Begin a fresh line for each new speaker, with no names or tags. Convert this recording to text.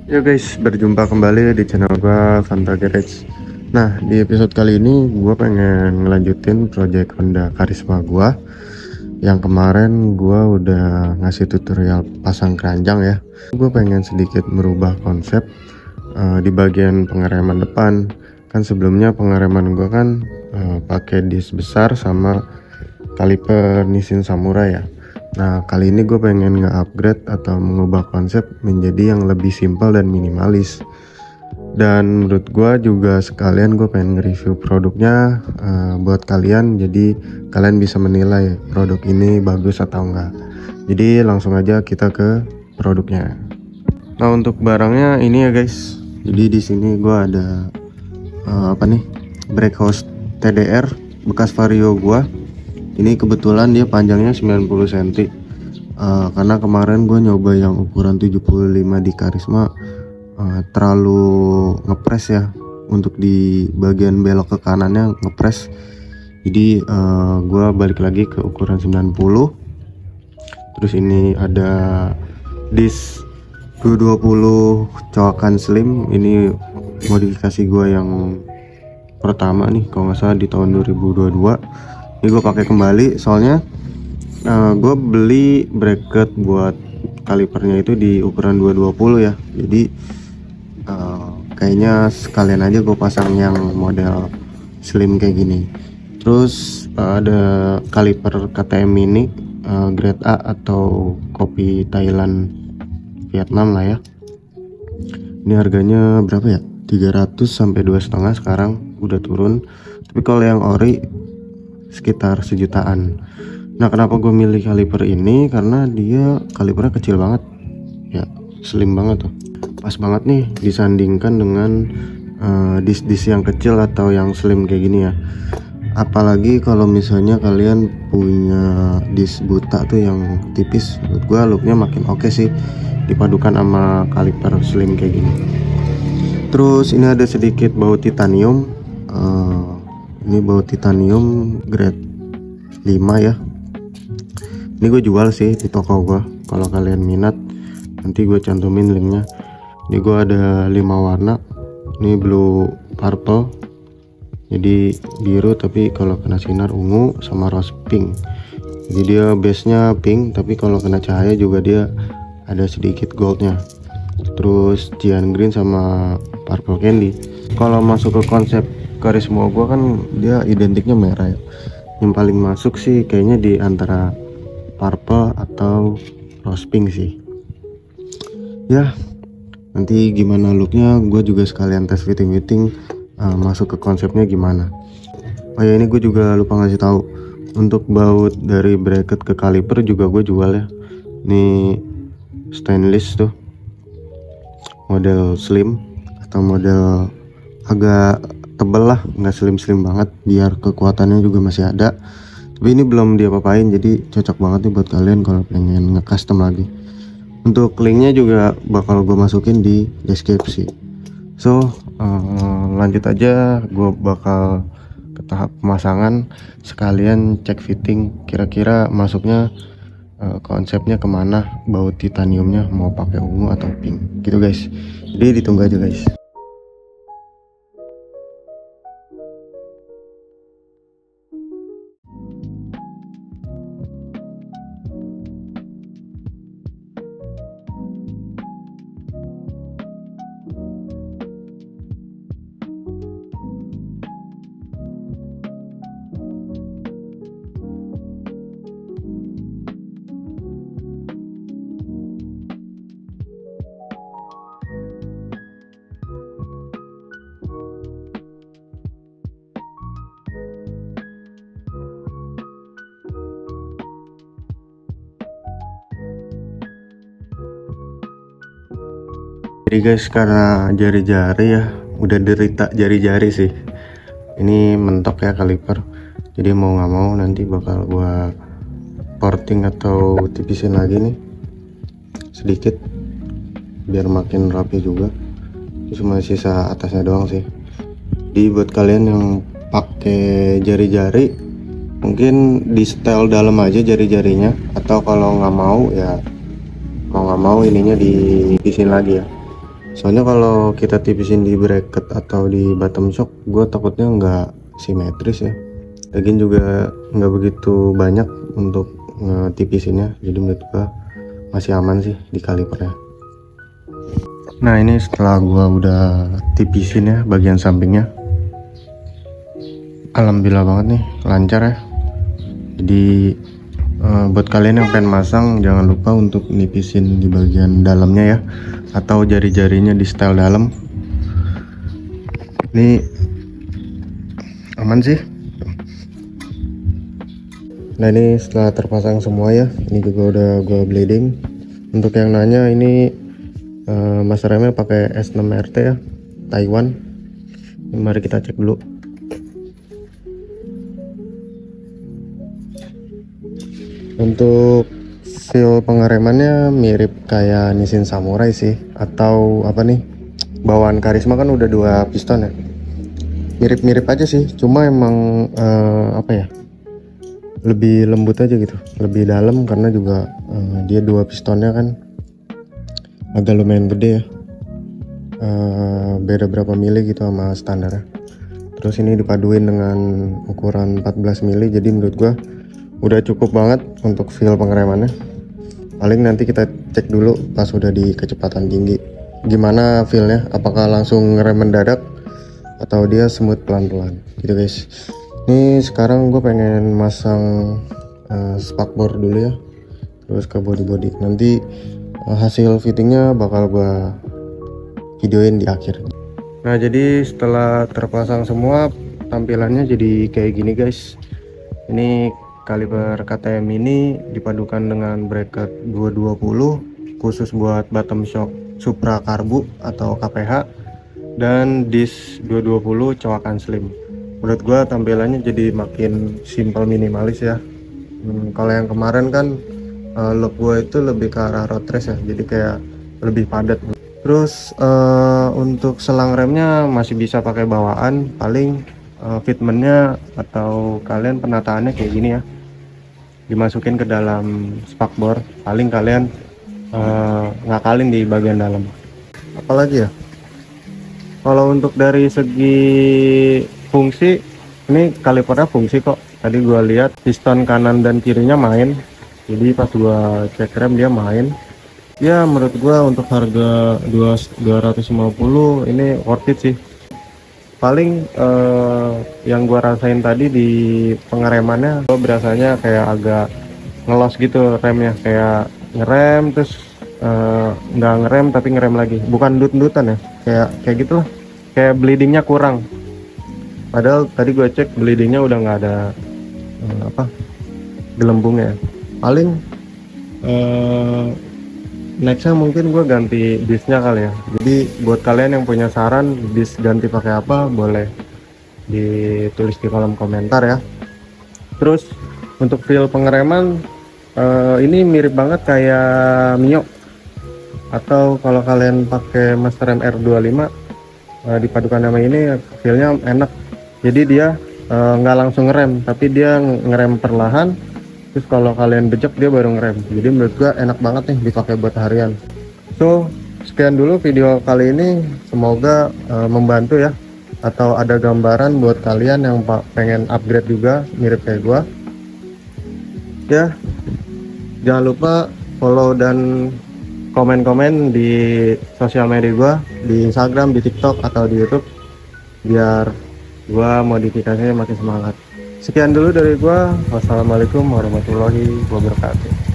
Yo guys, berjumpa kembali di channel gua Fanta Garage. Nah, di episode kali ini gua pengen ngelanjutin project Honda Karisma gua. Yang kemarin gua udah ngasih tutorial pasang keranjang ya. Gua pengen sedikit merubah konsep di bagian pengereman depan. Kan sebelumnya pengereman gua kan pakai disk besar sama kaliper Nissin Samurai ya. Nah, kali ini gue pengen nge-upgrade atau mengubah konsep menjadi yang lebih simpel dan minimalis. Dan menurut gue juga sekalian gue pengen nge-review produknya buat kalian, jadi kalian bisa menilai produk ini bagus atau enggak. Jadi langsung aja kita ke produknya. Nah, untuk barangnya ini ya guys. Jadi di sini gue ada apa nih? Brake hose TDR bekas Vario gue. Ini kebetulan dia panjangnya 90 cm. Karena kemarin gue nyoba yang ukuran 75 di Karisma terlalu ngepres ya, untuk di bagian belok ke kanannya ngepres. Jadi gue balik lagi ke ukuran 90. Terus ini ada disk 220 coakan slim. Ini modifikasi gue yang pertama nih kalau nggak salah di tahun 2022. Ini gue pakai kembali soalnya gue beli bracket buat kalipernya itu di ukuran 220 ya. Jadi kayaknya sekalian aja gue pasang yang model slim kayak gini. Terus ada kaliper KTM mini grade A atau kopi Thailand Vietnam lah ya. Ini harganya berapa ya? 300 sampai 2,5 sekarang udah turun. Tapi kalau yang ori sekitar sejutaan. Nah, kenapa gue milih kaliper ini? Karena dia kalipernya kecil banget ya, slim banget tuh, pas banget nih disandingkan dengan disk-disk yang kecil atau yang slim kayak gini ya. Apalagi kalau misalnya kalian punya disk buta tuh yang tipis, menurut gue looknya makin oke sih dipadukan sama kaliper slim kayak gini. Terus ini ada sedikit baut titanium. Ini baut titanium grade 5 ya. Ini gue jual sih di toko gue. Kalau kalian minat nanti gue cantumin linknya. Ini gue ada 5 warna. Ini blue purple, jadi biru tapi kalau kena sinar ungu, sama rose pink. Jadi dia base nya pink tapi kalau kena cahaya juga dia ada sedikit goldnya. Terus cyan green sama purple candy. Kalau masuk ke konsep Karisma gua kan dia identiknya merah ya. Yang paling masuk sih kayaknya di antara purple atau rose pink sih ya. Nanti gimana looknya gue juga sekalian tes fitting masuk ke konsepnya gimana. Oh ya, ini gue juga lupa ngasih tahu, untuk baut dari bracket ke kaliper juga gue jual ya. Ini stainless tuh, model slim atau model agak tebel lah, nggak slim banget, biar kekuatannya juga masih ada. Tapi ini belum diapa-apain, jadi cocok banget nih buat kalian kalau pengen nge-custom lagi. Untuk linknya juga bakal gue masukin di deskripsi. So lanjut aja, gue bakal ke tahap pemasangan, sekalian cek fitting kira-kira masuknya konsepnya kemana, baut titaniumnya mau pakai ungu atau pink gitu guys. Jadi ditunggu aja guys. Jadi guys, karena jari-jari ya udah derita jari-jari sih, ini mentok ya kaliper. Jadi mau nggak mau nanti bakal gua porting atau tipisin lagi nih sedikit biar makin rapi juga. Cuma sisa atasnya doang sih. Jadi buat kalian yang pakai jari-jari, mungkin di setel dalam aja jari-jarinya, atau kalau nggak mau ya mau nggak mau ininya dipisin lagi ya. Soalnya kalau kita tipisin di bracket atau di bottom shock, gue takutnya nggak simetris ya. Lagian juga nggak begitu banyak untuk ngetipisinnya, jadi menurut gue masih aman sih di kalipernya. Nah ini setelah gue udah tipisin ya bagian sampingnya, alhamdulillah banget nih lancar ya. Jadi buat kalian yang pengen masang, jangan lupa untuk nipisin di bagian dalamnya ya, atau jari-jarinya di style dalam. Ini aman sih. Nah ini setelah terpasang semua ya, ini juga udah gue bleeding. Untuk yang nanya, ini master remnya pakai S6RT ya, Taiwan. Mari kita cek dulu. Untuk feel pengeremannya mirip kayak Nissin Samurai sih, atau apa nih, bawaan Karisma kan udah 2 piston ya. Mirip-mirip aja sih, cuma emang apa ya, lebih lembut aja gitu, lebih dalam, karena juga dia 2 pistonnya kan agak lumayan gede ya, beda berapa mili gitu sama standarnya. Terus ini dipaduin dengan ukuran 14 mili, jadi menurut gua udah cukup banget untuk feel pengeremannya. Paling nanti kita cek dulu pas udah di kecepatan tinggi gimana feelnya, apakah langsung ngerem mendadak atau dia smooth pelan-pelan gitu guys. Ini sekarang gue pengen masang spakbor dulu ya, terus ke body nanti hasil fittingnya bakal gue videoin di akhir. Nah jadi setelah terpasang semua, tampilannya jadi kayak gini guys. Ini kaliber KTM ini dipadukan dengan bracket 220 khusus buat bottom shock Supra Karbu atau KPH, dan disc 220 cowakan slim. Menurut gua tampilannya jadi makin simple minimalis ya. Kalau yang kemarin kan look gua itu lebih ke arah road race ya, jadi kayak lebih padat. Terus untuk selang remnya masih bisa pakai bawaan, paling fitmentnya atau kalian penataannya kayak gini ya, dimasukin ke dalam spakbor, paling kalian ngakalin di bagian dalam. Apalagi ya, kalau untuk dari segi fungsi, ini kalipernya fungsi kok. Tadi gua lihat piston kanan dan kirinya main, jadi pas gua cek rem dia main ya. Menurut gua untuk harga 250 ini worth it sih. Paling yang gua rasain tadi di pengeremannya, gua berasanya kayak agak ngelos gitu remnya, kayak ngerem terus nggak ngerem tapi ngerem lagi, bukan dut-dutan ya, kayak gitu lah, kayak bleedingnya kurang. Padahal tadi gue cek bleedingnya udah nggak ada gelembungnya. Paling nextnya mungkin gue ganti discnya kali ya. Jadi buat kalian yang punya saran disc ganti pakai apa, boleh ditulis di kolom komentar ya. Terus untuk feel pengereman ini mirip banget kayak Mio, atau kalau kalian pakai Master MR25 dipadukan sama ini feelnya enak. Jadi dia nggak langsung ngerem, tapi dia ngerem perlahan. Terus kalau kalian bejek dia baru ngerem. Jadi menurut gua enak banget nih dipakai buat harian. So sekian dulu video kali ini, semoga membantu ya, atau ada gambaran buat kalian yang pengen upgrade juga mirip kayak gua ya. Jangan lupa follow dan komen-komen di sosial media gua, di Instagram, di TikTok, atau di YouTube, biar gua modifikasinya makin semangat. Sekian dulu dari gua. Wassalamualaikum warahmatullahi wabarakatuh.